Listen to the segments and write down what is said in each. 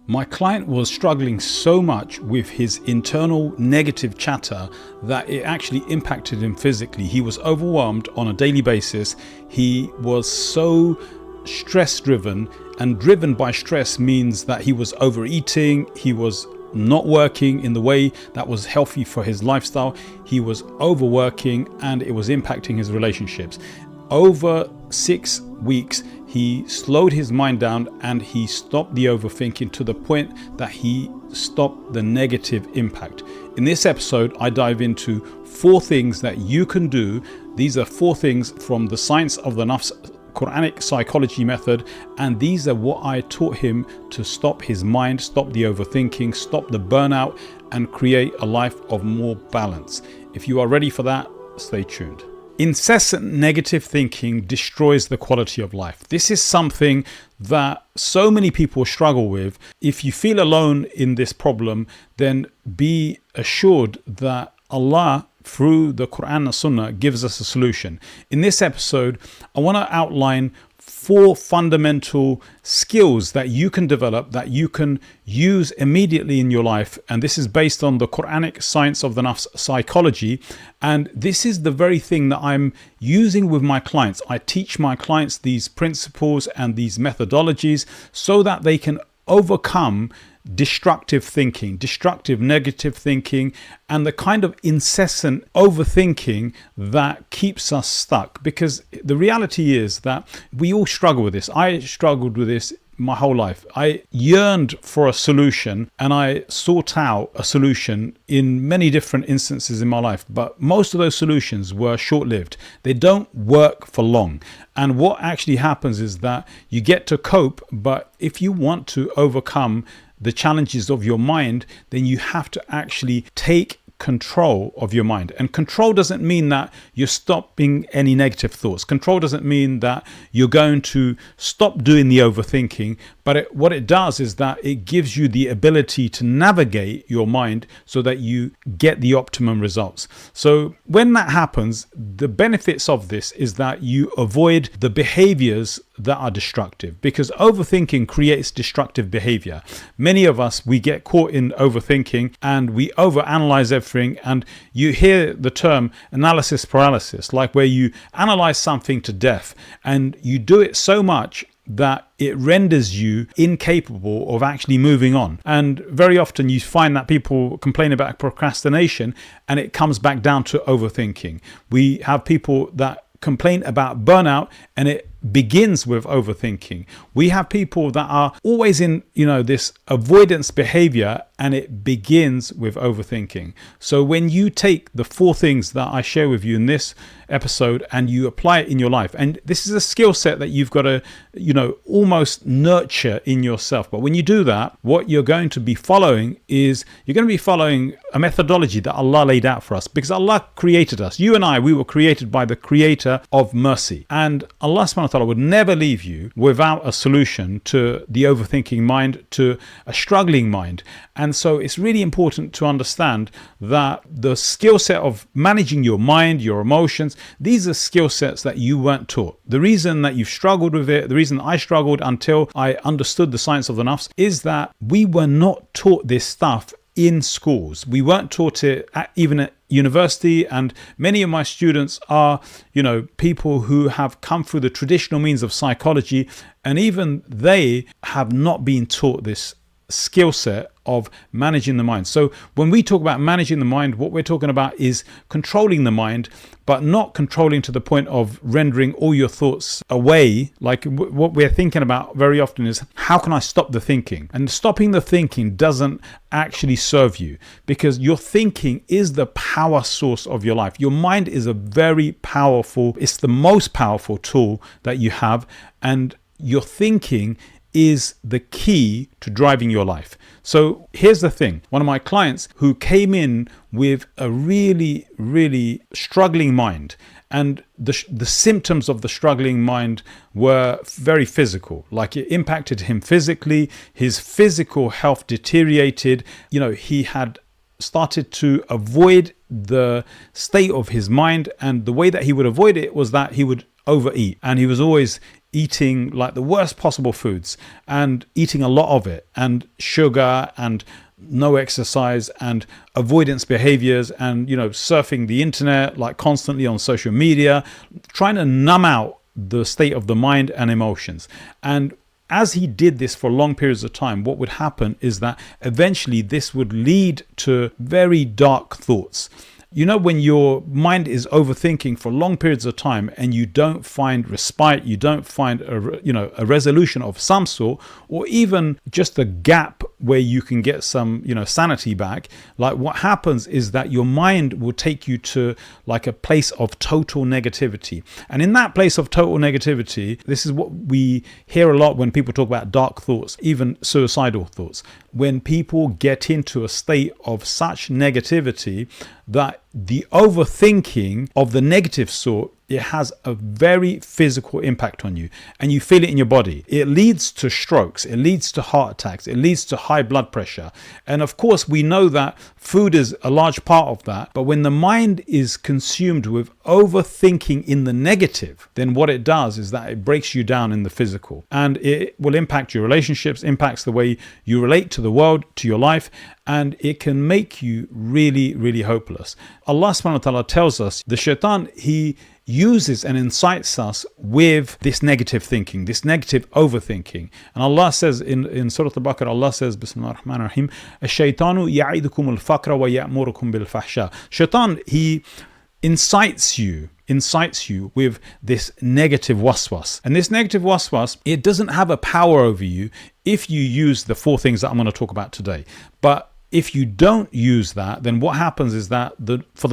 My client was struggling so much with his internal negative chatter that it actually impacted him physically. He was overwhelmed on a daily basis. He was so stress driven, and driven by stress means that he was overeating. He was not working in the way that was healthy for his lifestyle. He was overworking, and it was impacting his relationships. Over 6 weeks, he slowed his mind down and he stopped the overthinking to the point that he stopped the negative impact. In this episode, I dive into 4 things that you can do. These are 4 things from the science of the Nafs Quranic Psychology method, and these are what I taught him to stop his mind, stop the overthinking, stop the burnout, and create a life of more balance. If you are ready for that, stay tuned. Incessant negative thinking destroys the quality of life. This is something that so many people struggle with. If you feel alone in this problem, then be assured that Allah, through the Quran and Sunnah, gives us a solution. In this episode, I want to outline 4 fundamental skills that you can develop, that you can use immediately in your life. And this is based on the Quranic Science of the Nafs Psychology. And this is the very thing that I'm using with my clients. I teach my clients these principles and these methodologies so that they can overcome destructive thinking, destructive negative thinking, and the kind of incessant overthinking that keeps us stuck. Because the reality is that we all struggle with this. I struggled with this my whole life. I yearned for a solution, and I sought out a solution in many different instances in my life, but most of those solutions were short-lived. They don't work for long. And what actually happens is that you get to cope, but if you want to overcome the challenges of your mind, then you have to actually take control of your mind. And control doesn't mean that you're stopping any negative thoughts. Control doesn't mean that you're going to stop doing the overthinking, but what it does is that it gives you the ability to navigate your mind so that you get the optimum results. So when that happens, the benefits of this is that you avoid the behaviors that are destructive, because overthinking creates destructive behavior. Many of us, we get caught in overthinking and we overanalyze everything, and you hear the term analysis paralysis, like where you analyze something to death and you do it so much that it renders you incapable of actually moving on. And very often you find that people complain about procrastination and it comes back down to overthinking. We have people that complain about burnout and it begins with overthinking. We have people that are always in, this avoidance behavior, and it begins with overthinking. So when you take the 4 things that I share with you in this episode and you apply it in your life, and this is a skill set that you've got to, almost nurture in yourself. But when you do that, what you're going to be following is you're going to be following a methodology that Allah laid out for us, because Allah created us. You and I, we were created by the creator of mercy, and Allah subhanahu wa ta'ala would never leave you without a solution to the overthinking mind, to a struggling mind. And so it's really important to understand that the skill set of managing your mind, your emotions, these are skill sets that you weren't taught. The reason that you've struggled with it, the reason I struggled until I understood the science of the nafs, is that we were not taught this stuff in schools. We weren't taught it even at university, and many of my students are, people who have come through the traditional means of psychology, and even they have not been taught this skill set of managing the mind. So when we talk about managing the mind, what we're talking about is controlling the mind, but not controlling to the point of rendering all your thoughts away. Like what we're thinking about very often is, how can I stop the thinking? And stopping the thinking doesn't actually serve you, because your thinking is the power source of your life. Your mind is a very powerful, it's the most powerful tool that you have, and your thinking is the key to driving your life. So here's the thing. One of my clients who came in with a really, really struggling mind, and the symptoms of the struggling mind were very physical. Like, it impacted him physically. His physical health deteriorated. He had started to avoid the state of his mind, and the way that he would avoid it was that he would overeat, and he was always eating like the worst possible foods and eating a lot of it, and sugar, and no exercise, and avoidance behaviors, and surfing the internet like constantly on social media, trying to numb out the state of the mind and emotions. And as he did this for long periods of time, what would happen is that eventually this would lead to very dark thoughts. When your mind is overthinking for long periods of time and you don't find respite, you don't find a resolution of some sort, or even just a gap where you can get some, sanity back, like what happens is that your mind will take you to like a place of total negativity. And in that place of total negativity, this is what we hear a lot when people talk about dark thoughts, even suicidal thoughts. When people get into a state of such negativity that the overthinking of the negative sort, it has a very physical impact on you, and you feel it in your body. It leads to strokes, it leads to heart attacks, it leads to high blood pressure. And of course, we know that food is a large part of that. But when the mind is consumed with overthinking in the negative, then what it does is that it breaks you down in the physical, and it will impact your relationships, impacts the way you relate to the world, to your life, and it can make you really, really hopeless. Allah subhanahu wa ta'ala tells us the shaitan, he uses and incites us with this negative thinking, this negative overthinking. And Allah says in Surah Al-Baqarah, Allah says, Bismillah ar-Rahman ar-Rahim, "Ash-shaytanu ya'idukum al-faqra wa ya'murukum bil-fahsha." Shaitan, he incites you with this negative waswas. And this negative waswas, it doesn't have a power over you if you use the 4 things that I'm going to talk about today. But if you don't use that, then what happens is that for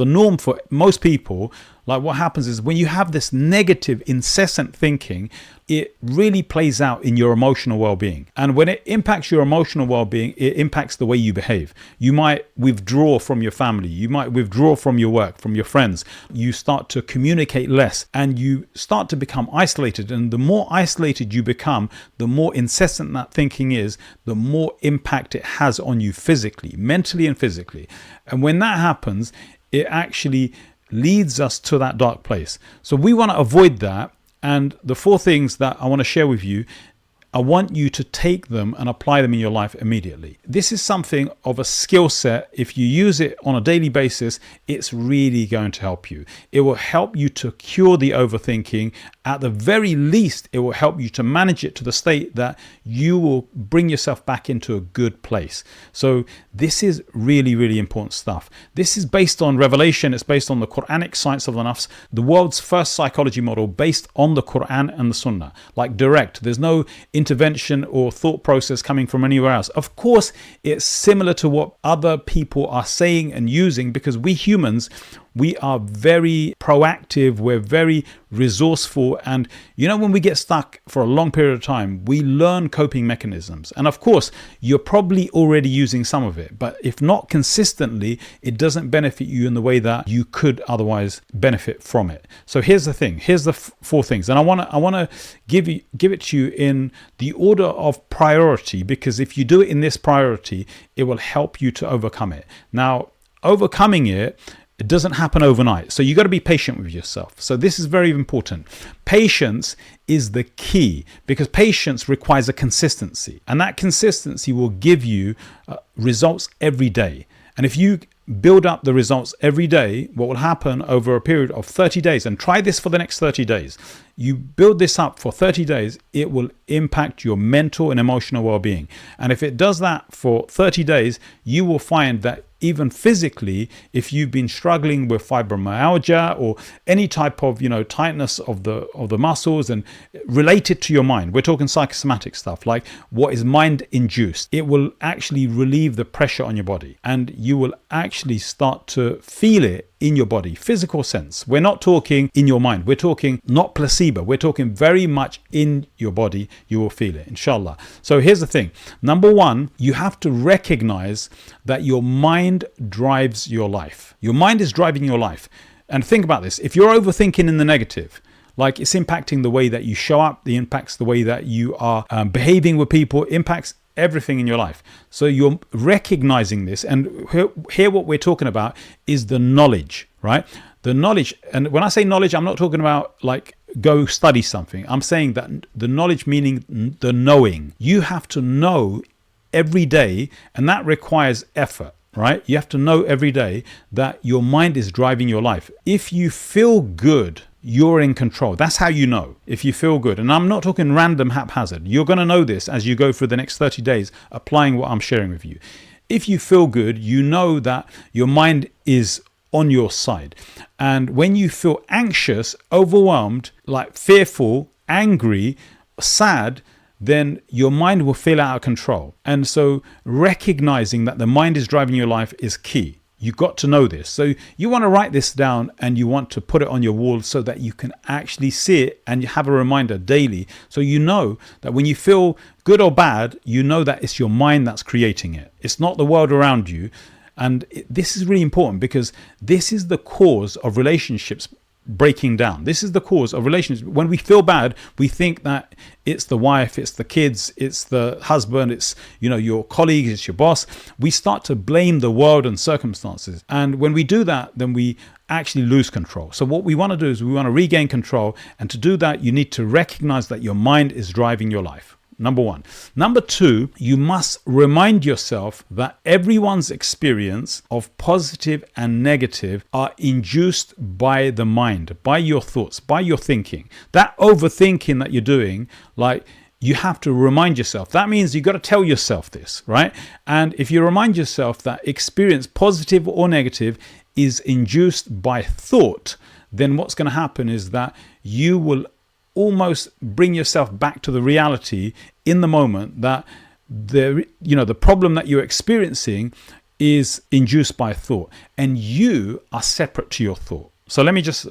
most people, like what happens is when you have this negative, incessant thinking, it really plays out in your emotional well-being. And when it impacts your emotional well-being, it impacts the way you behave. You might withdraw from your family. You might withdraw from your work, from your friends. You start to communicate less, and you start to become isolated. And the more isolated you become, the more incessant that thinking is, the more impact it has on you physically, mentally and physically. And when that happens, it actually leads us to that dark place. So we want to avoid that. And the 4 things that I want to share with you, I want you to take them and apply them in your life immediately. This is something of a skill set. If you use it on a daily basis, it's really going to help you. It will help you to cure the overthinking. At the very least, it will help you to manage it to the state that you will bring yourself back into a good place. So this is really, really important stuff. This is based on revelation. It's based on the Quranic Science of the Nafs, the world's first psychology model based on the Quran and the Sunnah, like direct. There's no intervention or thought process coming from anywhere else. Of course, it's similar to what other people are saying and using, because we humans, we are very proactive, we're very resourceful, and when we get stuck for a long period of time, we learn coping mechanisms. And of course, you're probably already using some of it, but if not consistently, it doesn't benefit you in the way that you could otherwise benefit from it. So here's the thing, here's the 4 things, and I want to give it to you in the order of priority, because if you do it in this priority, it will help you to overcome it. Now, overcoming it doesn't happen overnight. So you got to be patient with yourself. So this is very important. Patience is the key, because patience requires a consistency, and that consistency will give you results every day. And if you build up the results every day, what will happen over a period of 30 days, and try this for the next 30 days, you build this up for 30 days, it will impact your mental and emotional well-being. And if it does that for 30 days, you will find that even physically, if you've been struggling with fibromyalgia or any type of tightness of the muscles and related to your mind, we're talking psychosomatic stuff, like what is mind induced, it will actually relieve the pressure on your body, and you will actually start to feel it in your body, physical sense. We're not talking in your mind, we're talking not placebo, we're talking very much in your body. You will feel it, inshallah. So here's the thing. Number 1, you have to recognize that your mind drives your life. Your mind is driving your life. And think about this. If you're overthinking in the negative, like it's impacting the way that you show up, it impacts the way that you are behaving with people, impacts everything in your life. So you're recognizing this, and here what we're talking about is the knowledge, right? The knowledge. And when I say knowledge, I'm not talking about like go study something. I'm saying that the knowledge, meaning the knowing. You have to know every day, and that requires effort, right? You have to know every day that your mind is driving your life. If you feel good, you're in control. That's how you know, if you feel good. And I'm not talking random haphazard. You're going to know this as you go through the next 30 days applying what I'm sharing with you. If you feel good, you know that your mind is on your side. And when you feel anxious, overwhelmed, like fearful, angry, sad, then your mind will feel out of control. And so recognizing that the mind is driving your life is key. You got to know this. So you want to write this down and you want to put it on your wall so that you can actually see it and you have a reminder daily. So you know that when you feel good or bad, you know that it's your mind that's creating it. It's not the world around you. And this is really important because this is the cause of relationships breaking down. This is the cause of relationships. When we feel bad, we think that it's the wife, it's the kids, it's the husband, it's, your colleagues, it's your boss. We start to blame the world and circumstances. And when we do that, then we actually lose control. So what we want to do is we want to regain control. And to do that, you need to recognize that your mind is driving your life. Number one. Number two, you must remind yourself that everyone's experience of positive and negative are induced by the mind, by your thoughts, by your thinking. That overthinking that you're doing, you have to remind yourself. That means you got to tell yourself this, right? And if you remind yourself that experience, positive or negative, is induced by thought, then what's going to happen is that you will almost bring yourself back to the reality in the moment that the problem that you're experiencing is induced by thought, and you are separate to your thought. So let me just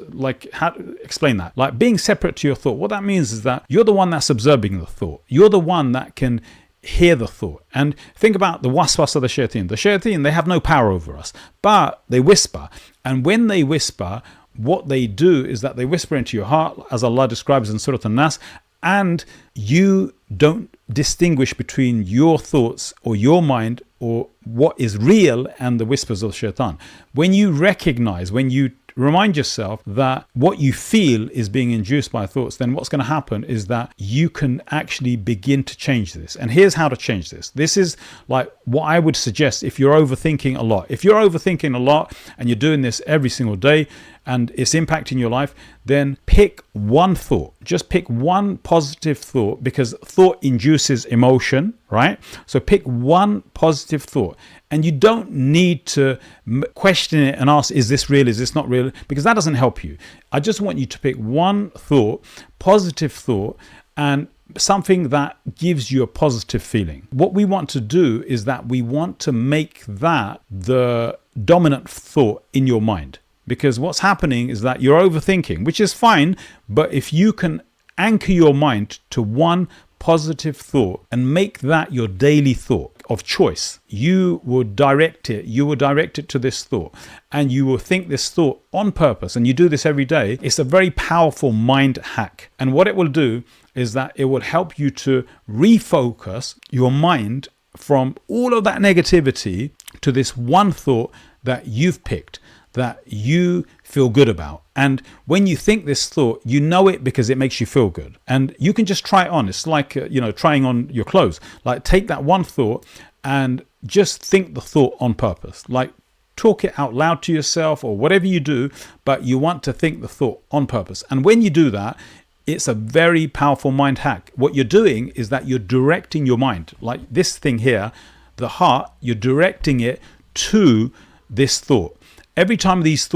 explain that. Like being separate to your thought, what that means is that you're the one that's observing the thought. You're the one that can hear the thought. And think about the waswas of the shayateen. The shayateen, they have no power over us, but they whisper. And when they whisper, what they do is that they whisper into your heart, as Allah describes in Surah An-Nas, and you don't distinguish between your thoughts or your mind or what is real and the whispers of shaitan. When you recognize, when you remind yourself that what you feel is being induced by thoughts, then what's going to happen is that you can actually begin to change this. And here's how to change this. This is like what I would suggest if you're overthinking a lot. If you're overthinking a lot and you're doing this every single day and it's impacting your life, then pick one thought. Just pick one positive thought, because thought induces emotion, right? So pick one positive thought. And you don't need to question it and ask, is this real? Is this not real? Because that doesn't help you. I just want you to pick one thought, positive thought, and something that gives you a positive feeling. What we want to do is that we want to make that the dominant thought in your mind. Because what's happening is that you're overthinking, which is fine. But if you can anchor your mind to one positive thought and make that your daily thought of choice, you will direct it to this thought, and you will think this thought on purpose, and you do this every day. It's a very powerful mind hack. And what it will do is that it will help you to refocus your mind from all of that negativity to this one thought that you've picked, that you feel good about. And when you think this thought, you know it because it makes you feel good. And you can just try it on. It's like, trying on your clothes. Like take that one thought and just think the thought on purpose. Like talk it out loud to yourself or whatever you do, but you want to think the thought on purpose. And when you do that, it's a very powerful mind hack. What you're doing is that you're directing your mind, like this thing here, the heart, you're directing it to this thought. Every time these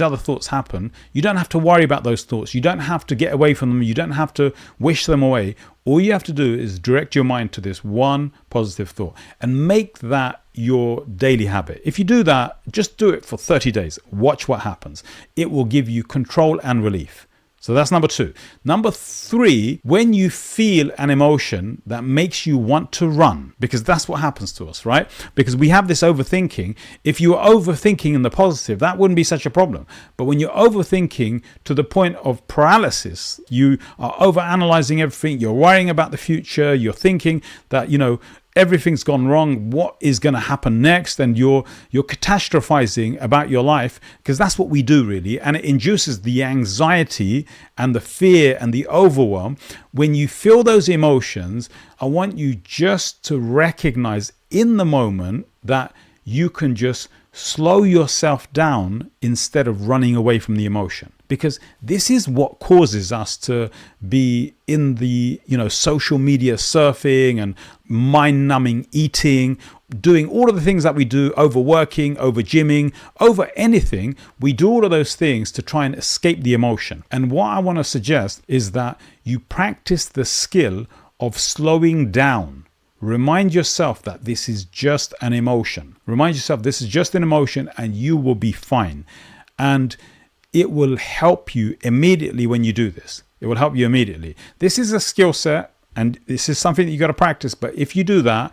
other thoughts happen, you don't have to worry about those thoughts. You don't have to get away from them. You don't have to wish them away. All you have to do is direct your mind to this one positive thought and make that your daily habit. If you do that, just do it for 30 days. Watch what happens. It will give you control and relief. So that's number two. Number three, when you feel an emotion that makes you want to run, because that's what happens to us, right? Because we have this overthinking. If you were overthinking in the positive, that wouldn't be such a problem. But when you're overthinking to the point of paralysis, you are overanalyzing everything, you're worrying about the future, you're thinking that, everything's gone wrong. What is going to happen next? And you're catastrophizing about your life, because that's what we do really. And it induces the anxiety and the fear and the overwhelm. When you feel those emotions, I want you just to recognize in the moment that you can just slow yourself down instead of running away from the emotion, because this is what causes us to be in the, social media surfing and mind-numbing eating, doing all of the things that we do, overworking, over gymming, over anything. We do all of those things to try and escape the emotion. And what I want to suggest is that you practice the skill of slowing down. Remind yourself that this is just an emotion. Remind yourself this is just an emotion and you will be fine. And it will help you immediately when you do this. It will help you immediately. This is a skill set and this is something that you got to practice. But if you do that,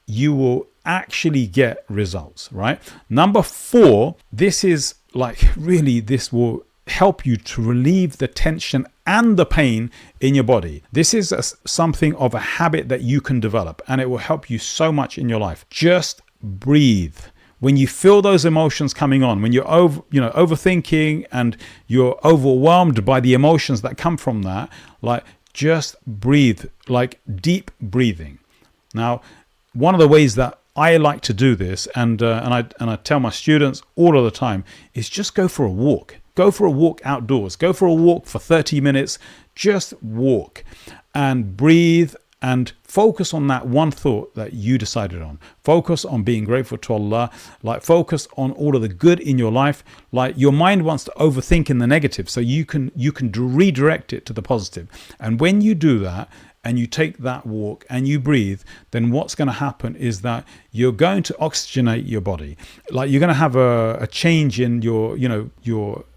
you will actually get results, right? Number 4, this is this will help you to relieve the tension and the pain in your body. This is something of a habit that you can develop, and it will help you so much in your life. Just breathe. When you feel those emotions coming on, when you're overthinking and you're overwhelmed by the emotions that come from that, just breathe, deep breathing. Now, one of the ways that I like to do this, and I tell my students all of the time, is just go for a walk. Go for a walk outdoors. Go for a walk for 30 minutes. Just walk and breathe and focus on that one thought that you decided on. Focus on being grateful to Allah. Focus on all of the good in your life. Your mind wants to overthink in the negative, so you can redirect it to the positive. And when you do that, and you take that walk and you breathe, then what's going to happen is that you're going to oxygenate your body. You're going to have a change in your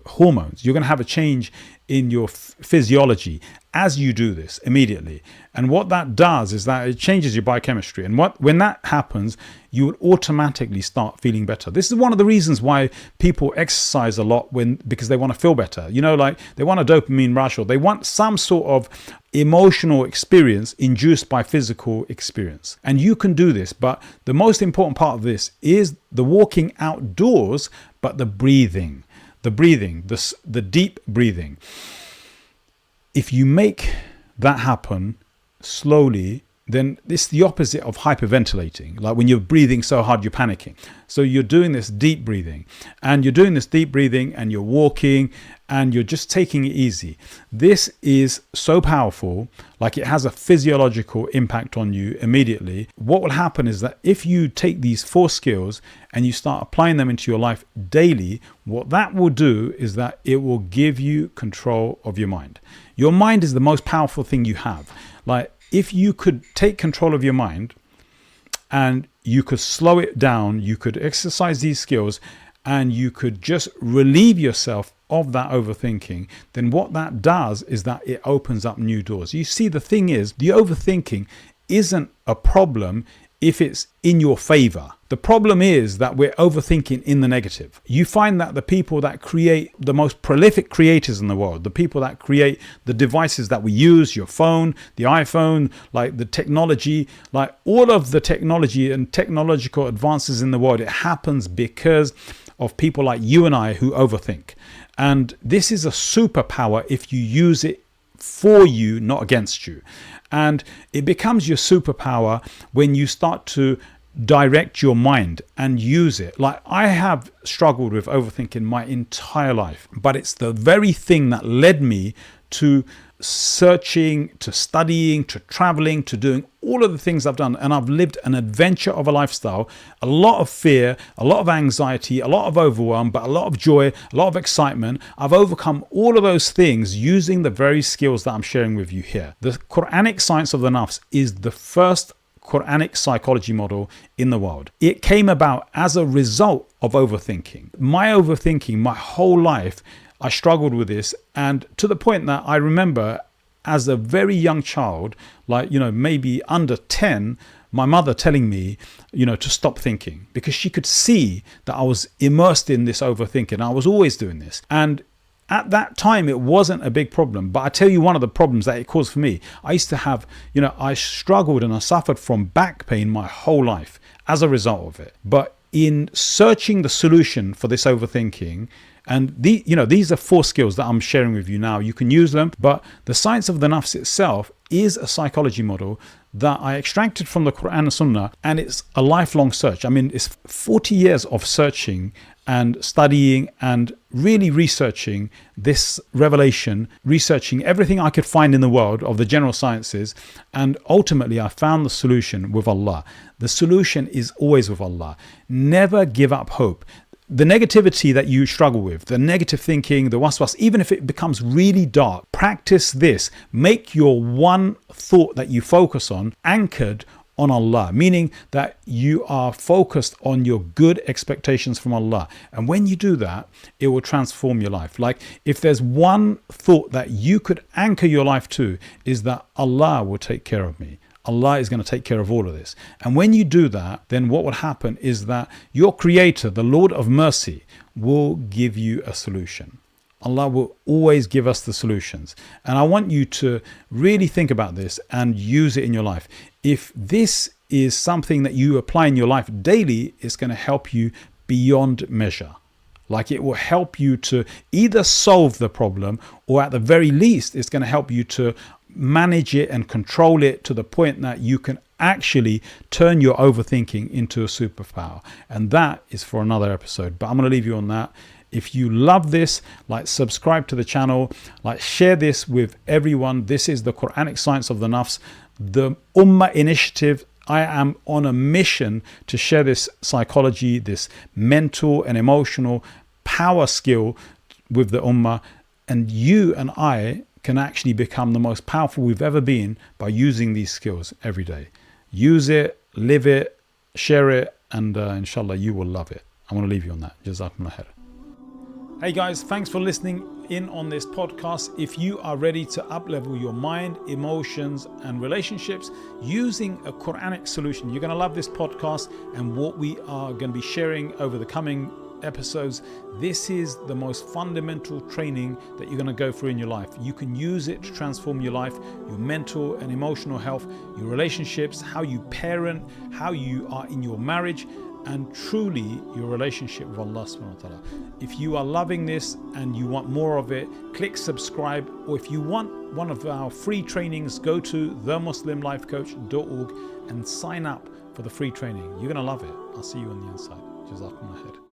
hormones. You're going to have a change in your physiology as you do this immediately. And what that does is that it changes your biochemistry. And when that happens, you will automatically start feeling better. This is one of the reasons why people exercise a lot because they want to feel better. They want a dopamine rush, or they want some sort of emotional experience induced by physical experience. And you can do this, but the most important part of this is the walking outdoors, but the breathing, the deep breathing. If you make that happen slowly, then it's the opposite of hyperventilating. When you're breathing so hard, you're panicking. So you're doing this deep breathing, and you're walking, and you're just taking it easy. This is so powerful. It has a physiological impact on you immediately. What will happen is that if you take these 4 skills and you start applying them into your life daily, what that will do is that it will give you control of your mind. Your mind is the most powerful thing you have. If you could take control of your mind and you could slow it down, you could exercise these skills, and you could just relieve yourself of that overthinking, then what that does is that it opens up new doors. You see, the thing is, the overthinking isn't a problem if it's in your favor. The problem is that we're overthinking in the negative. You find that the people that create the most prolific creators in the world, the people that create the devices that we use, your phone, the iPhone, the technology, all of the technology and technological advances in the world, it happens because of people like you and I who overthink. And this is a superpower if you use it for you, not against you. And it becomes your superpower when you start to direct your mind and use it. I have struggled with overthinking my entire life, but it's the very thing that led me to searching, to studying, to traveling, to doing all of the things I've done. And I've lived an adventure of a lifestyle, a lot of fear, a lot of anxiety, a lot of overwhelm, but a lot of joy, a lot of excitement. I've overcome all of those things using the very skills that I'm sharing with you here. The Quranic Science of the Nafs is the first Quranic psychology model in the world. It came about as a result of overthinking. My whole life, I struggled with this, and to the point that I remember as a very young child, maybe under 10, my mother telling me, to stop thinking, because she could see that I was immersed in this overthinking. I was always doing this. And At that time, it wasn't a big problem. But I tell you, one of the problems that it caused for me, I used to have, I struggled and I suffered from back pain my whole life as a result of it. But in searching the solution for this overthinking, and these are 4 skills that I'm sharing with you now. You can use them, but the science of the nafs itself is a psychology model that I extracted from the Quran and Sunnah, and it's a lifelong search. I mean, it's 40 years of searching and studying and really researching this revelation, researching everything I could find in the world of the general sciences, and ultimately I found the solution with Allah. The solution is always with Allah. Never give up hope. The negativity that you struggle with, the negative thinking, the waswas, even if it becomes really dark, practice this. Make your one thought that you focus on anchored on Allah, meaning that you are focused on your good expectations from Allah. And when you do that, it will transform your life. Like, if there's one thought that you could anchor your life to, is that Allah will take care of me. Allah is going to take care of all of this. And when you do that, then what will happen is that your Creator, the Lord of mercy, will give you a solution. Allah will always give us the solutions. And I want you to really think about this and use it in your life. If this is something that you apply in your life daily, it's going to help you beyond measure. Like, it will help you to either solve the problem, or at the very least, it's going to help you to manage it and control it to the point that you can actually turn your overthinking into a superpower. And that is for another episode, but I'm going to leave you on that. If you love this, subscribe to the channel, share this with everyone. This is the Quranic Science of the Nafs, the Ummah initiative. I am on a mission to share this psychology, this mental and emotional power skill with the Ummah. And you and I can actually become the most powerful we've ever been by using these skills every day. Use it, live it, share it, and inshallah you will love it. I want to leave you on that. Jazakumullah khair. Hey guys, thanks for listening in on this podcast. If you are ready to up-level your mind, emotions, and relationships using a Quranic solution, you're going to love this podcast and what we are going to be sharing over the coming episodes. This is the most fundamental training that you're going to go through in your life. You can use it to transform your life, your mental and emotional health, your relationships, how you parent, how you are in your marriage, and truly your relationship with Allah subhanahu wa ta'ala. If you are loving this and you want more of it, click subscribe, or if you want one of our free trainings, go to themuslimlifecoach.org and sign up for the free training. You're going to love it. I'll see you on the inside. Jazakumullah khair.